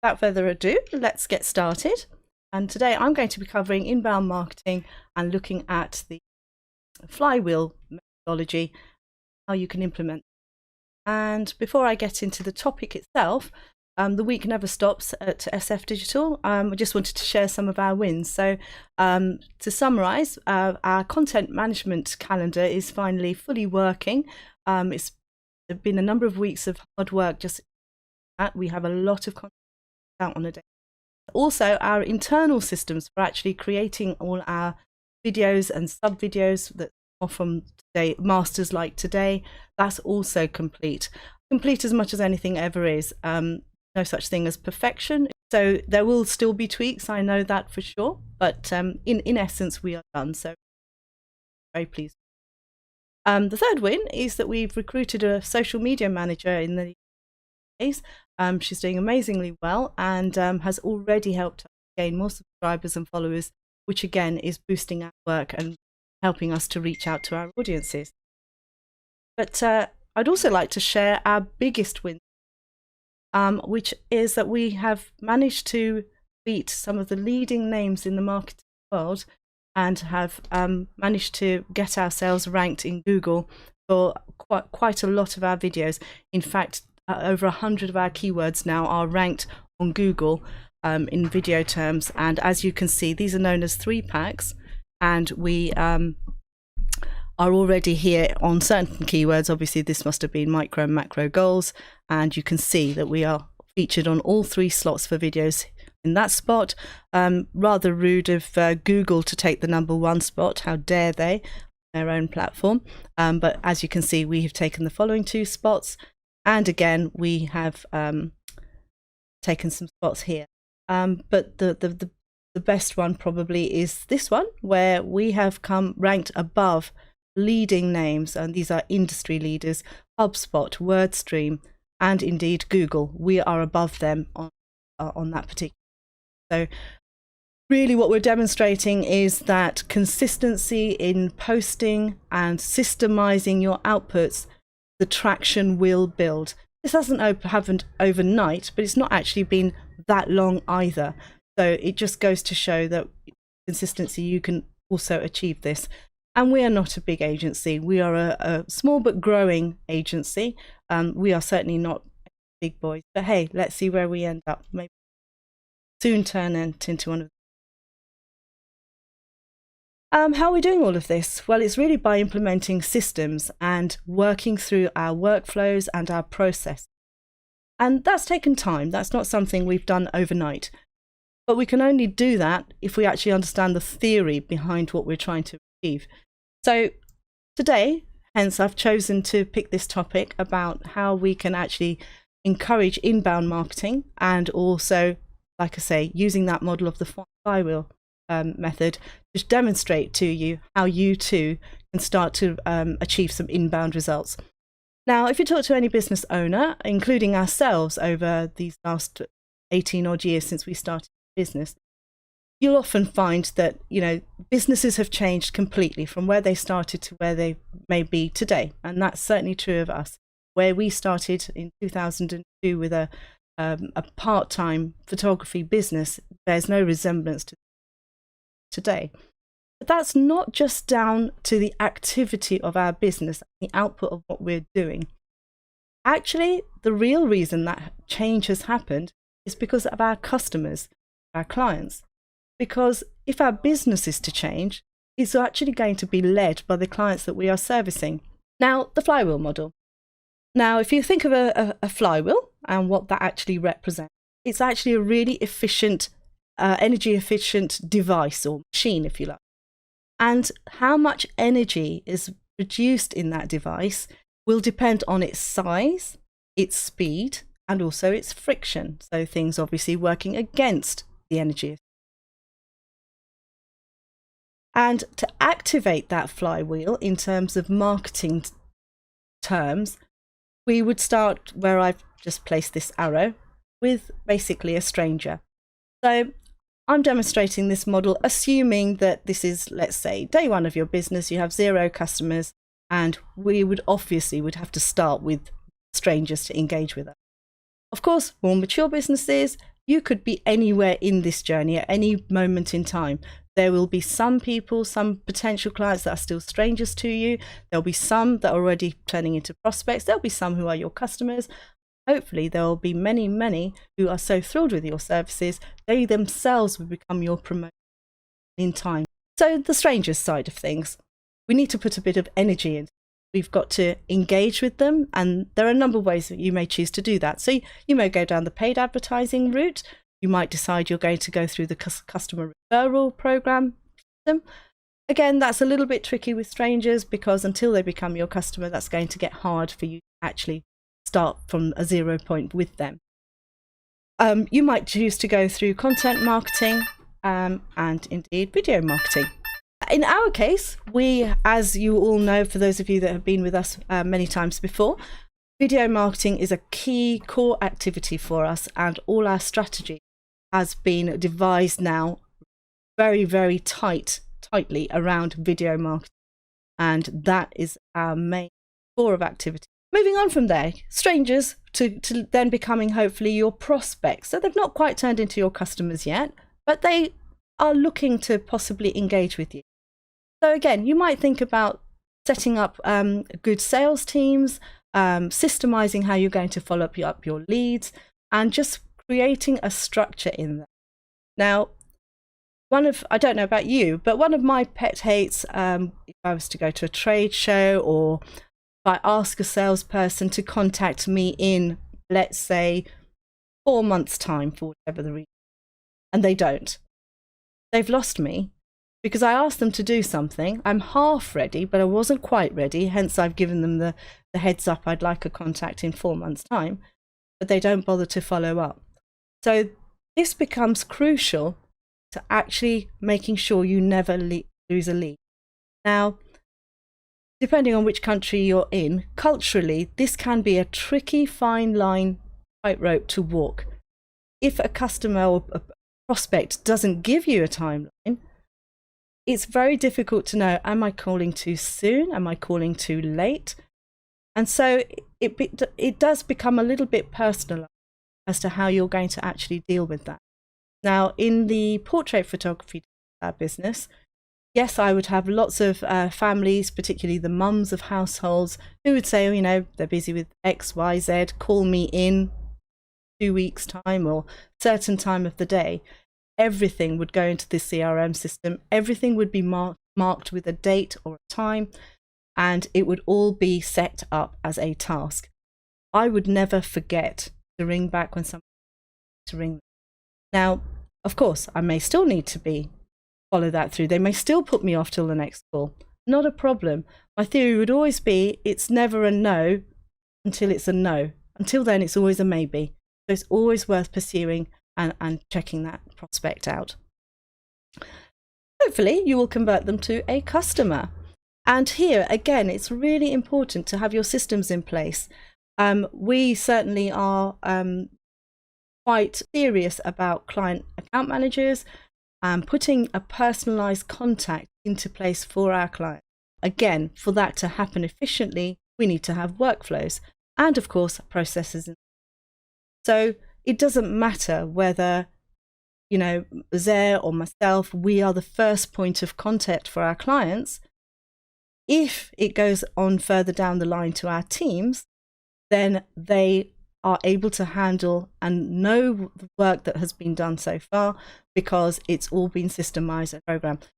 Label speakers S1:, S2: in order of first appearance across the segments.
S1: without further ado, let's get started. And today I'm going to be covering inbound marketing and looking at the flywheel methodology, how you can implement. And before I get into the topic itself, the week never stops at SF Digital. I just wanted to share some of our wins. So to summarize, our content management calendar is finally fully working. It's been a number of weeks of hard work. Just that we have a lot of content out on a day. Also, our internal systems for actually creating all our videos and sub videos that are from today, masters like today, that's also complete as much as anything ever is. No such thing as perfection, so there will still be tweaks, I know that for sure, but in essence we are done, so very pleased. The third win is that we've recruited a social media manager in the days. She's doing amazingly well and has already helped us gain more subscribers and followers, which again is boosting our work and helping us to reach out to our audiences. But I'd also like to share our biggest win, which is that we have managed to beat some of the leading names in the marketing world and have managed to get ourselves ranked in Google for quite a lot of our videos. In fact, over 100 of our keywords now are ranked on Google in video terms. And as you can see, these are known as 3-packs, and we are already here on certain keywords. Obviously, this must have been micro and macro goals, and you can see that we are featured on all 3 slots for videos in that spot. Rather rude of Google to take the #1 spot. How dare they, their own platform. But as you can see, we have taken the following 2 spots, and again we have taken some spots here. But the best one probably is this one, where we have come ranked above leading names, and these are industry leaders: HubSpot, WordStream, and indeed Google. We are above them on that particular. So really what we're demonstrating is that consistency in posting and systemizing your outputs, the traction will build. This hasn't happened overnight, but it's not actually been that long either. So it just goes to show that consistency, you can also achieve this. And we are not a big agency. We are a small but growing agency. We are certainly not big boys, but hey, let's see where we end up. Maybe soon turn into one of them. How are we doing all of this? Well, it's really by implementing systems and working through our workflows and our process. And that's taken time. That's not something we've done overnight. But we can only do that if we actually understand the theory behind what we're trying to achieve. So today, hence I've chosen to pick this topic about how we can actually encourage inbound marketing, and also, like I say, using that model of the flywheel method to demonstrate to you how you too can start to achieve some inbound results. Now, if you talk to any business owner, including ourselves over these last 18 odd years since we started business, you'll often find that, you know, businesses have changed completely from where they started to where they may be today. And that's certainly true of us. Where we started in 2002 with a part-time photography business bears no resemblance to today. But that's not just down to the activity of our business, the output of what we're doing. Actually, the real reason that change has happened is because of our customers, our clients. Because if our business is to change, it's actually going to be led by the clients that we are servicing. Now, the flywheel model. Now, if you think of a flywheel and what that actually represents, it's actually a really efficient, energy efficient device or machine, if you like. And how much energy is produced in that device will depend on its size, its speed, and also its friction. So things obviously working against the energy. And to activate that flywheel in terms of marketing terms, we would start where I've just placed this arrow, with basically a stranger. So I'm demonstrating this model assuming that this is, let's say, day 1 of your business, you have 0 customers, and we would have to start with strangers to engage with us. Of course, more mature businesses, you could be anywhere in this journey at any moment in time. There will be some people, some potential clients that are still strangers to you. There'll be some that are already turning into prospects. There'll be some who are your customers. Hopefully there will be many, many who are so thrilled with your services, they themselves will become your promoter in time. So the strangers side of things, we need to put a bit of energy in. We've got to engage with them, and there are a number of ways that you may choose to do that. So you may go down the paid advertising route. You might decide you're going to go through the customer referral program. Again, that's a little bit tricky with strangers, because until they become your customer, that's going to get hard for you to actually start from a 0 point with them. You might choose to go through content marketing and indeed video marketing. In our case, we, as you all know, for those of you that have been with us many times before, video marketing is a key core activity for us, and all our strategy has been devised now very, very tightly around video marketing, and that is our main core of activity. Moving on from there, strangers to then becoming hopefully your prospects. So they've not quite turned into your customers yet, but they are looking to possibly engage with you. So again, you might think about setting up good sales teams, systemizing how you're going to follow up your leads, and just creating a structure in there. Now, I don't know about you, but one of my pet hates, if I was to go to a trade show, or if I ask a salesperson to contact me in, let's say, 4 months' time for whatever the reason, and they don't. They've lost me, because I asked them to do something. I'm half ready, but I wasn't quite ready. Hence, I've given them the heads up I'd like a contact in 4 months' time, but they don't bother to follow up. So this becomes crucial to actually making sure you never lose a lead. Now, depending on which country you're in, culturally, this can be a tricky fine line tightrope to walk. If a customer or a prospect doesn't give you a timeline, it's very difficult to know, am I calling too soon? Am I calling too late? And so it does become a little bit personal as to how you're going to actually deal with that. Now, in the portrait photography business, yes, I would have lots of families, particularly the mums of households, who would say, they're busy with X, Y, Z, call me in 2 weeks' time or certain time of the day. Everything would go into the CRM system. Everything would be marked with a date or a time, and it would all be set up as a task. I would never forget to ring back when someone to ring. Now, of course, I may still need to follow that through. They may still put me off till the next call. Not a problem. My theory would always be, it's never a no until it's a no. Until then, it's always a maybe. So it's always worth pursuing and checking that prospect out. Hopefully you will convert them to a customer. And here, again, it's really important to have your systems in place. We certainly are quite serious about client account managers and putting a personalized contact into place for our client. Again, for that to happen efficiently, we need to have workflows and, of course, processes. So it doesn't matter whether, Zaire or myself, we are the first point of contact for our clients. If it goes on further down the line to our teams, then they are able to handle and know the work that has been done so far, because it's all been systemized and programmed.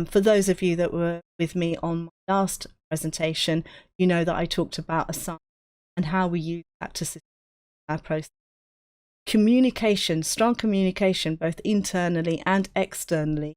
S1: For those of you that were with me on my last presentation, you know that I talked about Assign and how we use that to systemize our process. Communication, strong communication, both internally and externally.